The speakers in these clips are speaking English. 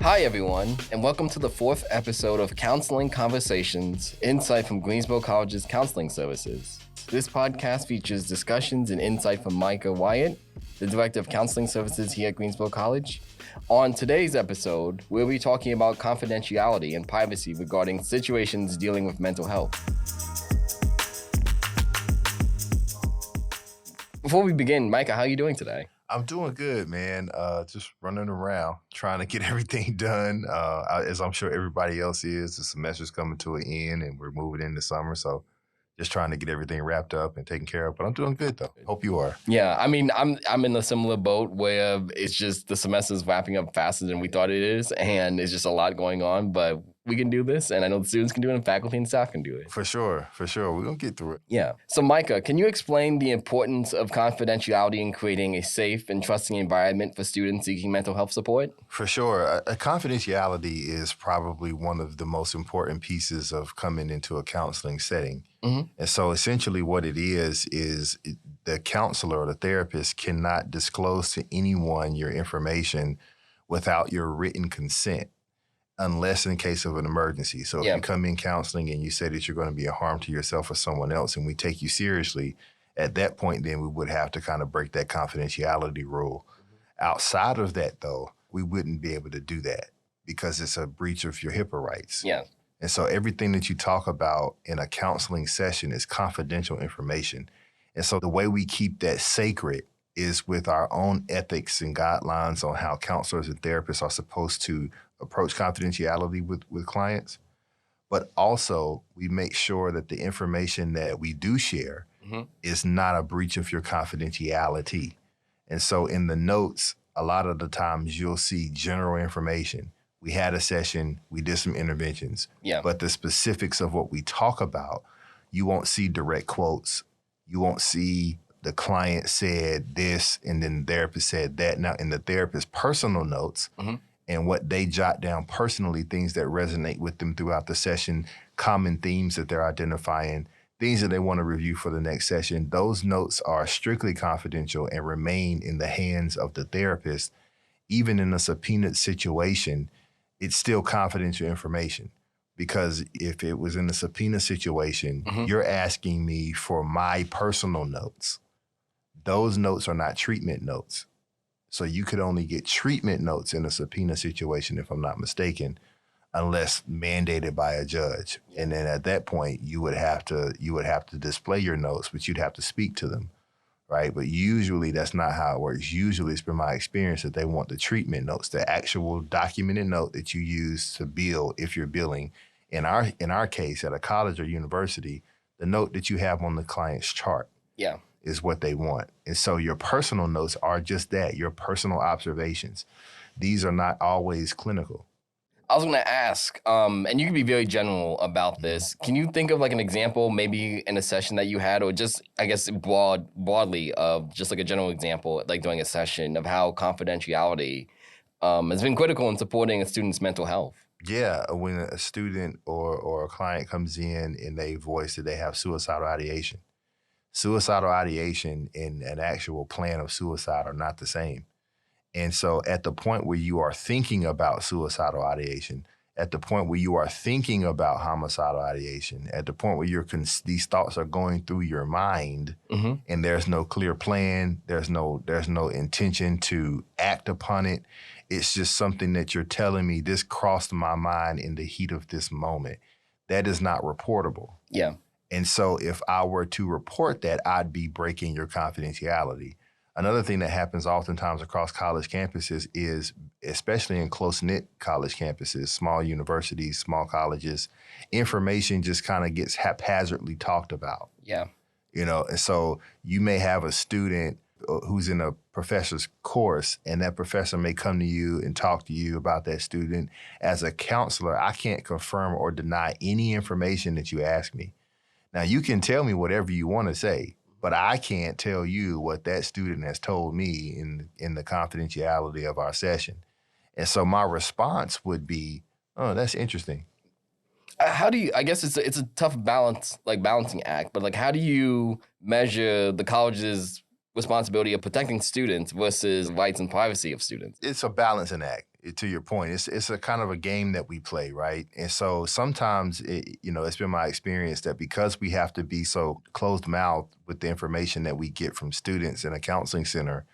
Hi, everyone, and welcome to the fourth episode of Counseling Conversations, insight from Greensboro College's counseling services. This podcast features discussions and insight from Micah Wyatt, the Director of Counseling Services here at Greensboro College. On today's episode, we'll be talking about confidentiality and privacy regarding situations dealing with mental health. Before we begin, Micah, how are you doing today? I'm doing good, man. Just running around, trying to get everything done. As I'm sure everybody else is, the semester's coming to an end and we're moving into summer. So just trying to get everything wrapped up and taken care of. But I'm doing good, though. Hope you are. Yeah, I mean, I'm in a similar boat where it's just the semester's wrapping up faster than we thought it is. And it's just a lot going on, but we can do this. And I know the students can do it and faculty and staff can do it. For sure. We're going to get through it. Yeah. So Micah, can you explain the importance of confidentiality in creating a safe and trusting environment for students seeking mental health support? For sure. Confidentiality is probably one of the most important pieces of coming into a counseling setting. Mm-hmm. And so essentially what it is the counselor or the therapist cannot disclose to anyone your information without your written consent, unless in case of an emergency. So if you come in counseling and you say that you're going to be a harm to yourself or someone else and we take you seriously, at that point, then we would have to kind of break that confidentiality rule. Mm-hmm. Outside of that, though, we wouldn't be able to do that because it's a breach of your HIPAA rights. Yeah. And so everything that you talk about in a counseling session is confidential information. And so the way we keep that sacred is with our own ethics and guidelines on how counselors and therapists are supposed to approach confidentiality with clients. But also, we make sure that the information that we do share is not a breach of your confidentiality. And so in the notes, a lot of the times you'll see general information. We had a session, we did some interventions. Yeah. But the specifics of what we talk about, you won't see direct quotes. You won't see the client said this and then the therapist said that. Now, in the therapist's personal notes and what they jot down personally, things that resonate with them throughout the session, common themes that they're identifying, things that they want to review for the next session, those notes are strictly confidential and remain in the hands of the therapist. Even in a subpoenaed situation, it's still confidential information. Because if it was in a subpoena situation, you're asking me for my personal notes. Those notes are not treatment notes. So you could only get treatment notes in a subpoena situation, if I'm not mistaken, unless mandated by a judge. And then at that point, you would have to display your notes, but you'd have to speak to them, right? But usually that's not how it works. Usually it's been my experience that they want the treatment notes, the actual documented note that you use to bill if you're billing. In our case, at a college or university, the note that you have on the client's chart is what they want. And so your personal notes are just that, your personal observations. These are not always clinical. I was going to ask, and you can be very general about this. Can you think of like an example, maybe in a session that you had, or just, I guess, broadly of just like a general example, like during a session of how confidentiality has been critical in supporting a student's mental health? Yeah, when a student or a client comes in and they voice that they have suicidal ideation. Suicidal ideation and an actual plan of suicide are not the same. And so at the point where you are thinking about suicidal ideation, at the point where you are thinking about homicidal ideation, at the point where these thoughts are going through your mind and there's no clear plan, there's no intention to act upon it. It's just something that you're telling me, this crossed my mind in the heat of this moment. That is not reportable. Yeah. And so if I were to report that, I'd be breaking your confidentiality. Another thing that happens oftentimes across college campuses is, especially in close-knit college campuses, small universities, small colleges, information just kind of gets haphazardly talked about. Yeah. And so you may have a student who's in a professor's course, and that professor may come to you and talk to you about that student. As a counselor, I can't confirm or deny any information that you ask me. Now, you can tell me whatever you want to say, but I can't tell you what that student has told me in the confidentiality of our session. And so my response would be, oh, that's interesting. How do you, I guess it's a tough balancing act, but like, how do you measure the college's responsibility of protecting students versus rights and privacy of students? It's a balancing act. to your point, it's a kind of a game that we play, right? And so sometimes, it's been my experience that because we have to be so closed mouthed with the information that we get from students in a counseling center,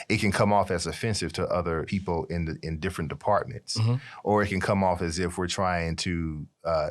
it can come off as offensive to other people in different departments, or it can come off as if we're trying to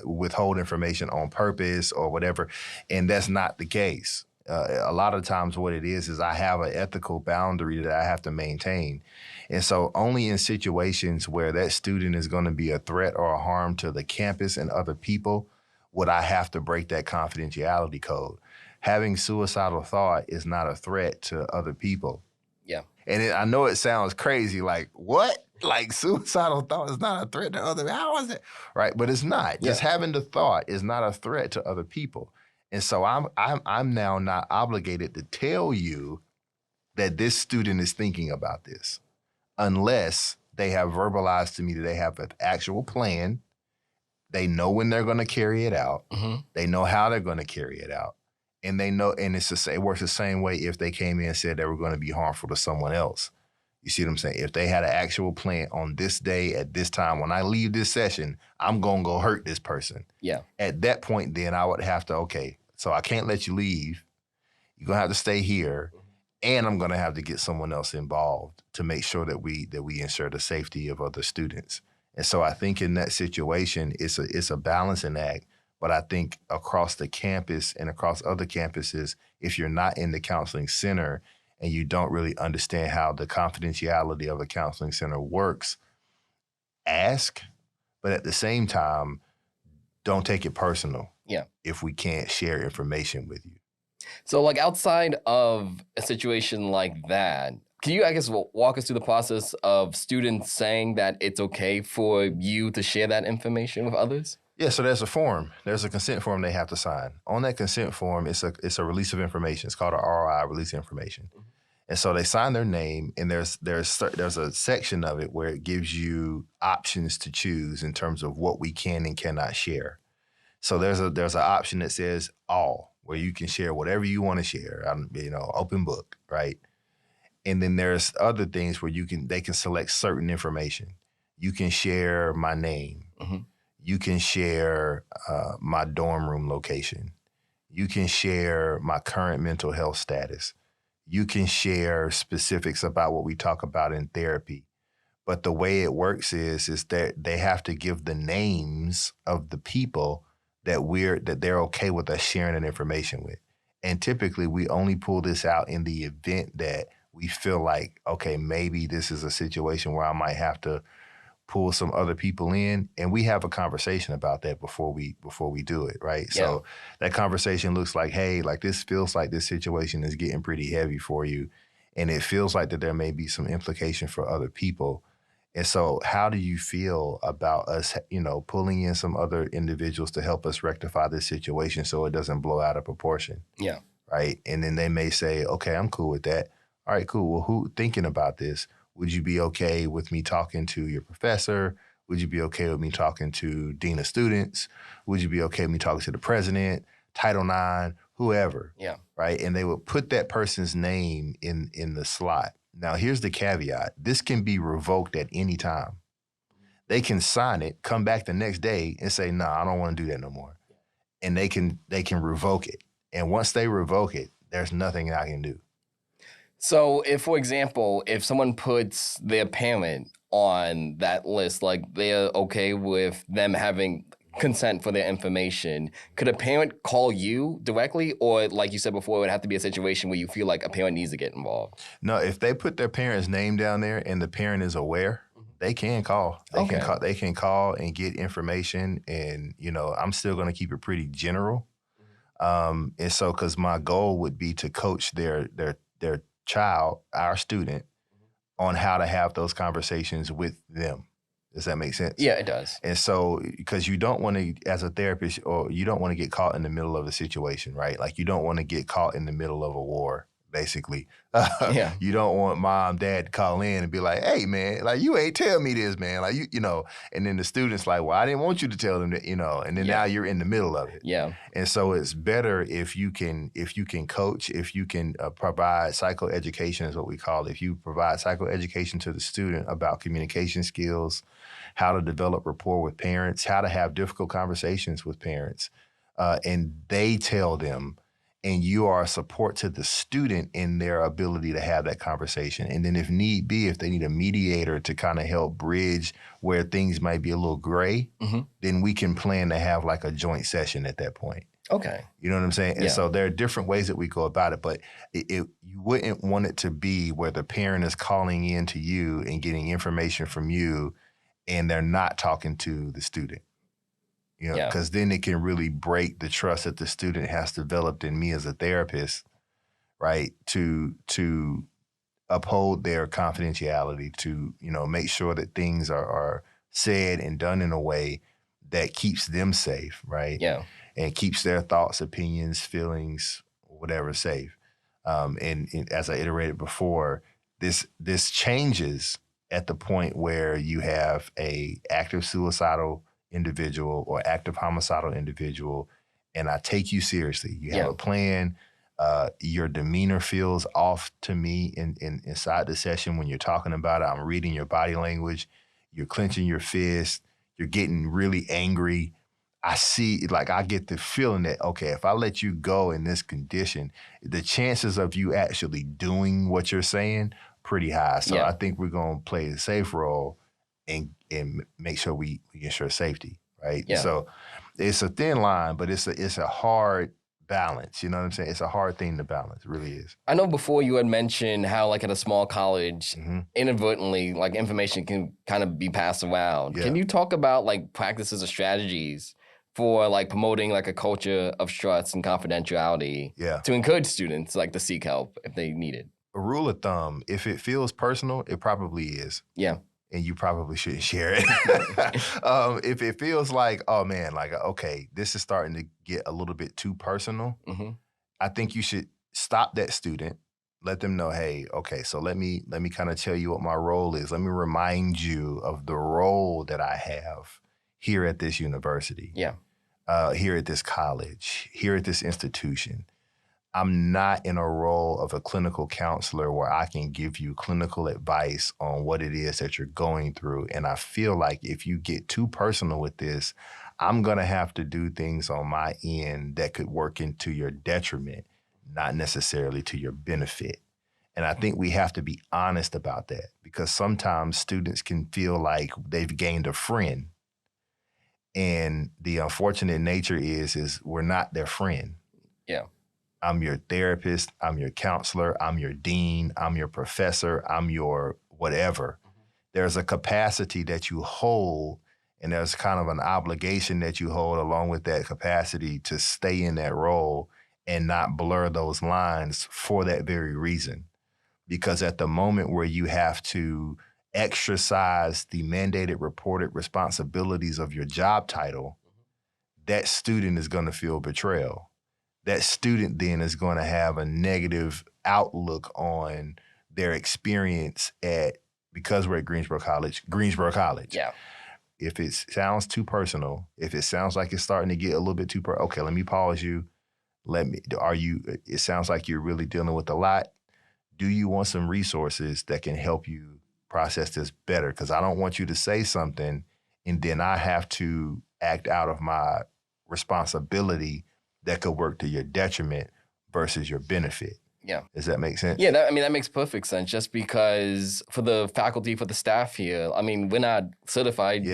withhold information on purpose or whatever, and that's not the case. A lot of times what it is I have an ethical boundary that I have to maintain. And so only in situations where that student is going to be a threat or a harm to the campus and other people would I have to break that confidentiality code. Having suicidal thought is not a threat to other people. Yeah. And I know it sounds crazy, like, what? Like suicidal thought is not a threat to other people? How is it? Right, but it's not. Just having the thought is not a threat to other people. And so I'm now not obligated to tell you that this student is thinking about this unless they have verbalized to me that they have an actual plan. They know when they're going to carry it out. They know how they're going to carry it out. And they know, and it works the same way if they came in and said they were going to be harmful to someone else. You see what I'm saying? If they had an actual plan on this day at this time, when I leave this session, I'm going to go hurt this person. Yeah. At that point, then I would have to, okay, so I can't let you leave. You're going to have to stay here. And I'm going to have to get someone else involved to make sure that we ensure the safety of other students. And so I think in that situation, it's a balancing act. But I think across the campus and across other campuses, if you're not in the counseling center and you don't really understand how the confidentiality of a counseling center works, ask, but at the same time, don't take it personal. Yeah. If we can't share information with you. So like outside of a situation like that, can you, I guess, walk us through the process of students saying that it's okay for you to share that information with others? Yeah, so there's a form. There's a consent form they have to sign. On that consent form, it's a release of information. It's called a ROI, release of information. And so they sign their name, and there's a section of it where it gives you options to choose in terms of what we can and cannot share. So there's an option that says all, where you can share whatever you want to share, open book, right? And then there's other things where they can select certain information. You can share my name. You can share my dorm room location. You can share my current mental health status. You can share specifics about what we talk about in therapy. But the way it works is that they have to give the names of the people that they're okay with us sharing that information with. And typically we only pull this out in the event that we feel like, okay, maybe this is a situation where I might have to pull some other people in, and we have a conversation about that before we do it, right? Yeah. So that conversation looks like, hey, like this feels like this situation is getting pretty heavy for you, and it feels like that there may be some implication for other people. And so how do you feel about us, pulling in some other individuals to help us rectify this situation so it doesn't blow out of proportion? Yeah. Right? And then they may say, okay, I'm cool with that. All right, cool. Well, who thinking about this? Would you be okay with me talking to your professor? Would you be okay with me talking to dean of students? Would you be okay with me talking to the president, Title IX, whoever? Yeah. Right? And they would put that person's name in the slot. Now, here's the caveat. This can be revoked at any time. They can sign it, come back the next day and say, nah, I don't want to do that no more. And they can revoke it. And once they revoke it, there's nothing I can do. So if, for example, if someone puts their parent on that list, like they're okay with them having consent for their information, could a parent call you directly? Or like you said before, it would have to be a situation where you feel like a parent needs to get involved? No, if they put their parent's name down there and the parent is aware, they can call. They can call and get information. And, I'm still going to keep it pretty general. And so, because my goal would be to coach their child, our student, on how to have those conversations with them. Does that make sense? Yeah, it does. And so, because you don't want to, as a therapist, or you don't want to get caught in the middle of a situation, right? Like you don't want to get caught in the middle of a war, basically. Yeah. You don't want mom, dad to call in and be like, hey, man, like, you ain't tell me this, man. Like, and then the student's like, well, I didn't want you to tell them that, and then now you're in the middle of it. Yeah. And so it's better if you can coach, if you can provide psychoeducation is what we call it. If you provide psychoeducation to the student about communication skills, how to develop rapport with parents, how to have difficult conversations with parents, and they tell them, and you are a support to the student in their ability to have that conversation. And then if need be, if they need a mediator to kind of help bridge where things might be a little gray, then we can plan to have like a joint session at that point. Okay. You know what I'm saying? Yeah. And so there are different ways that we go about it, but you wouldn't want it to be where the parent is calling in to you and getting information from you and they're not talking to the student. Because then it can really break the trust that the student has developed in me as a therapist, right? To uphold their confidentiality, to, make sure that things are said and done in a way that keeps them safe, right? Yeah. And keeps their thoughts, opinions, feelings, whatever safe. And as I iterated before, this changes at the point where you have a active suicidal individual or active homicidal individual, and I take you seriously. You have a plan. Your demeanor feels off to me inside the session when you're talking about it. I'm reading your body language. You're clenching your fist. You're getting really angry. I get the feeling that, okay, if I let you go in this condition, the chances of you actually doing what you're saying, pretty high. So I think we're going to play the safe role and make sure we ensure safety, right? Yeah. So it's a thin line, but it's a hard balance. You know what I'm saying? It's a hard thing to balance. It really is. I know before you had mentioned how, like, at a small college, inadvertently, like, information can kind of be passed around. Yeah. Can you talk about, like, practices or strategies for, like, promoting, like, a culture of trust and confidentiality to encourage students, like, to seek help if they need it? A rule of thumb, if it feels personal, it probably is. Yeah. And you probably shouldn't share it. If it feels like, oh man, like, okay, this is starting to get a little bit too personal, I think you should stop that student, let them know, hey, okay, so let me kind of tell you what my role is. Let me remind you of the role that I have here at this university, here at this college, here at this institution. I'm not in a role of a clinical counselor where I can give you clinical advice on what it is that you're going through. And I feel like if you get too personal with this, I'm going to have to do things on my end that could work into your detriment, not necessarily to your benefit. And I think we have to be honest about that, because sometimes students can feel like they've gained a friend. And the unfortunate nature is we're not their friend. Yeah. I'm your therapist, I'm your counselor, I'm your dean, I'm your professor, I'm your whatever. There's a capacity that you hold, and there's kind of an obligation that you hold along with that capacity to stay in that role and not blur those lines for that very reason. Because at the moment where you have to exercise the mandated reported responsibilities of your job title, that student is going to feel betrayal. That student then is going to have a negative outlook on their experience because we're at Greensboro College. Yeah. If it sounds too personal, if it sounds like it's starting to get a little bit too okay, let me pause you. It sounds like you're really dealing with a lot. Do you want some resources that can help you process this better? Because I don't want you to say something and then I have to act out of my responsibility that could work to your detriment versus your benefit. Yeah. Does that make sense? Yeah, that makes perfect sense, just because for the faculty, for the staff here, we're not certified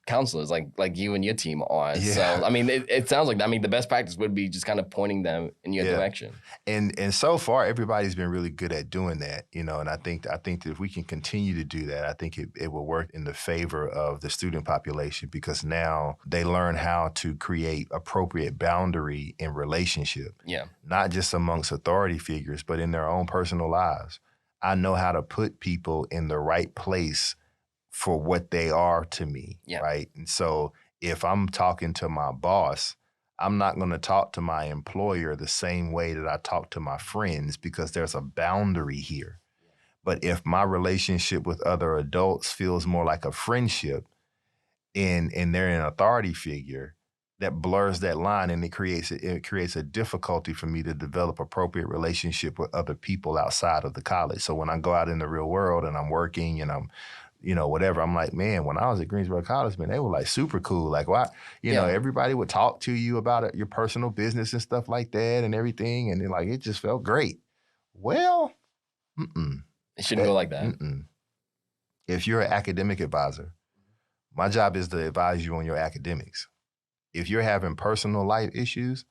counselors like you and your team are. Yeah. So, it sounds like, the best practice would be just kind of pointing them in your direction. And so far, everybody's been really good at doing that, and I think that if we can continue to do that, I think it will work in the favor of the student population, because now they learn how to create appropriate boundary in relationship. Yeah. Not just amongst authority figures, but in their own personal lives. I know how to put people in the right place for what they are to me, right? And so if I'm talking to my boss, I'm not going to talk to my employer the same way that I talk to my friends because there's a boundary here. But if my relationship with other adults feels more like a friendship and they're an authority figure, that blurs that line, and it creates a difficulty for me to develop appropriate relationship with other people outside of the college. So when I go out in the real world and I'm working and I'm, whatever, I'm like, man, when I was at Greensboro College, man, they were like super cool. Like, why, everybody would talk to you about your personal business and stuff like that and everything. And then, like, it just felt great. Well, It shouldn't go like that. If you're an academic advisor, my job is to advise you on your academics. If you're having personal life issues,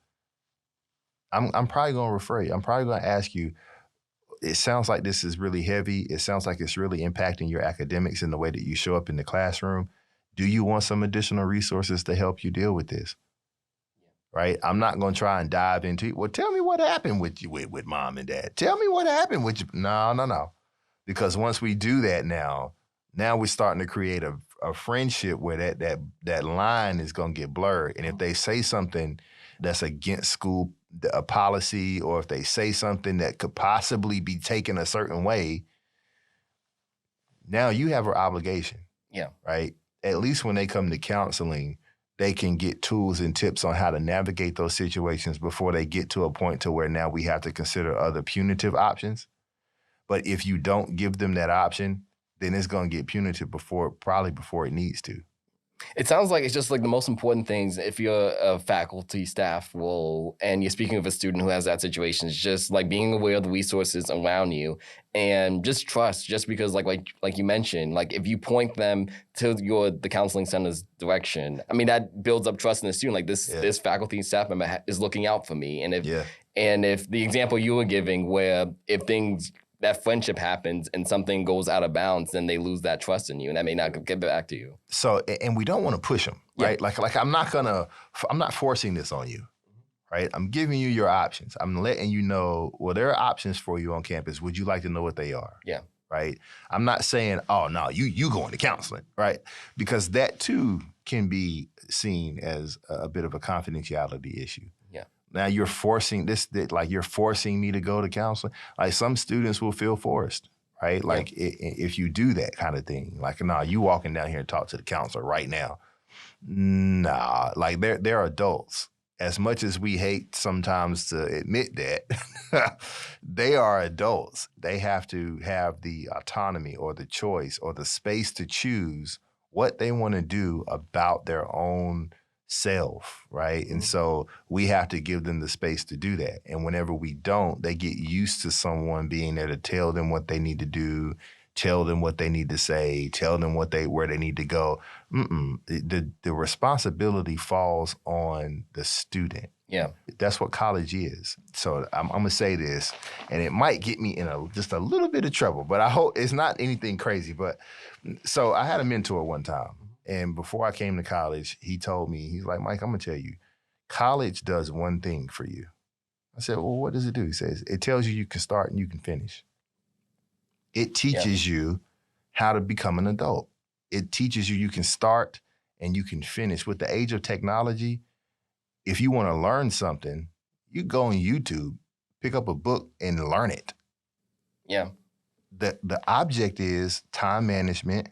I'm probably going to refer you. I'm probably going to ask you, it sounds like this is really heavy. It sounds like it's really impacting your academics in the way that you show up in the classroom. Do you want some additional resources to help you deal with this? Right? I'm not going to try and dive into it. Well, tell me what happened with you, with mom and dad. Tell me what happened with you. No. Because once we do that now we're starting to create a friendship where that line is going to get blurred. And if they say something that's against school policy, or if they say something that could possibly be taken a certain way, now you have an obligation. Yeah. Right? At least when they come to counseling, they can get tools and tips on how to navigate those situations before they get to a point to where now we have to consider other punitive options. But if you don't give them that option, then it's going to get punitive before it needs to. It sounds like it's just like the most important things if you're a faculty, staff role, and you're speaking with a student who has that situation, it's just like being aware of the resources around you and just trust, just because like you mentioned, like if you point them to the counseling center's direction, I mean, that builds up trust in the student. Like this faculty and staff member is looking out for me. And if the example you were giving where if that friendship happens and something goes out of bounds, then they lose that trust in you, and that may not get back to you. So, and we don't want to push them, right? Yeah. Like I'm not forcing this on you, right? I'm giving you your options. I'm letting you know, well, there are options for you on campus. Would you like to know what they are? Yeah. Right? I'm not saying, oh, no, you going to counseling, right? Because that too can be seen as a bit of a confidentiality issue. Now you're forcing you're forcing me to go to counseling. Like some students will feel forced, right? Like if you do that kind of thing, like, nah, you walking down here and talk to the counselor right now. Nah, like they're adults. As much as we hate sometimes to admit that, they are adults. They have to have the autonomy or the choice or the space to choose what they want to do about their own self, right? And so we have to give them the space to do that. And whenever we don't, they get used to someone being there to tell them what they need to do, tell them what they need to say, tell them where they need to go. The responsibility falls on the student. Yeah. That's what college is. So I'm going to say this, and it might get me in just a little bit of trouble, but I hope it's not anything crazy. But so I had a mentor one time. And before I came to college, he told me, he's like, Mike, I'm going to tell you, college does one thing for you. I said, well, what does it do? He says, it tells you can start and you can finish. It teaches you how to become an adult. It teaches you can start and you can finish. With the age of technology, if you want to learn something, you go on YouTube, pick up a book and learn it. Yeah. The object is time management,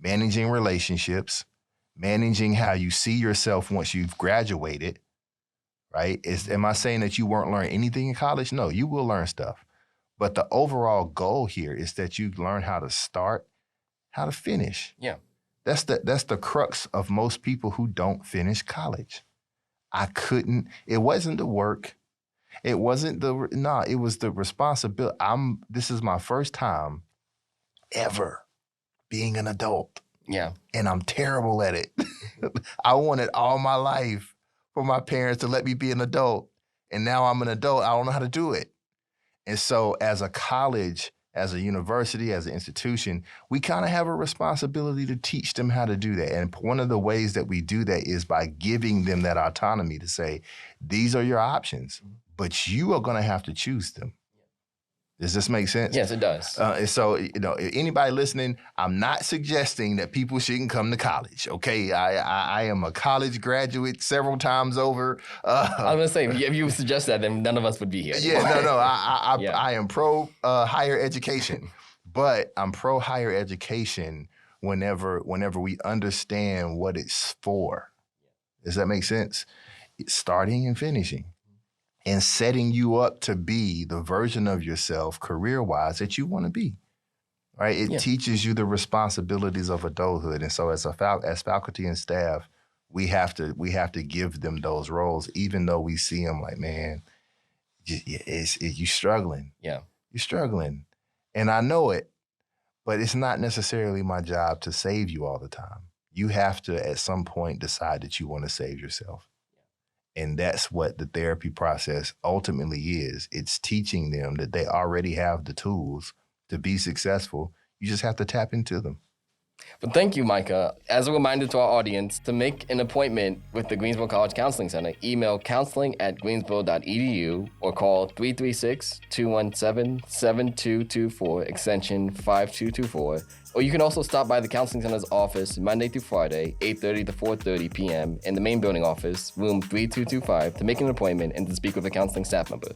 managing relationships, managing how you see yourself once you've graduated, right? Am I saying that you won't learn anything in college? No, you will learn stuff. But the overall goal here is that you learn how to start, how to finish. Yeah. That's the crux of most people who don't finish college. It wasn't the work. It wasn't it was the responsibility. This is my first time ever being an adult. Yeah. And I'm terrible at it. I wanted all my life for my parents to let me be an adult. And now I'm an adult. I don't know how to do it. And so as a college, as a university, as an institution, we kind of have a responsibility to teach them how to do that. And one of the ways that we do that is by giving them that autonomy to say, these are your options, but you are going to have to choose them. Does this make sense? Yes, it does. And so, anybody listening, I'm not suggesting that people shouldn't come to college, okay? I am a college graduate several times over. I was going to say, if you suggest that, then none of us would be here Yeah, anymore. no, I am pro higher education, but I'm pro higher education whenever we understand what it's for. Does that make sense? It's starting and finishing. And setting you up to be the version of yourself career-wise that you want to be, right? It teaches you the responsibilities of adulthood. And so as faculty and staff, we have to give them those roles, even though we see them like, man, you're struggling. Yeah. You're struggling. And I know it, but it's not necessarily my job to save you all the time. You have to, at some point, decide that you want to save yourself. And that's what the therapy process ultimately is. It's teaching them that they already have the tools to be successful. You just have to tap into them. But thank you, Micah. As a reminder to our audience, to make an appointment with the Greensboro College Counseling Center, email counseling@greensboro.edu or call 336-217-7224, extension 5224. Or you can also stop by the Counseling Center's office Monday through Friday, 8:30 to 4:30 p.m. in the main building office, room 3225, to make an appointment and to speak with a counseling staff member.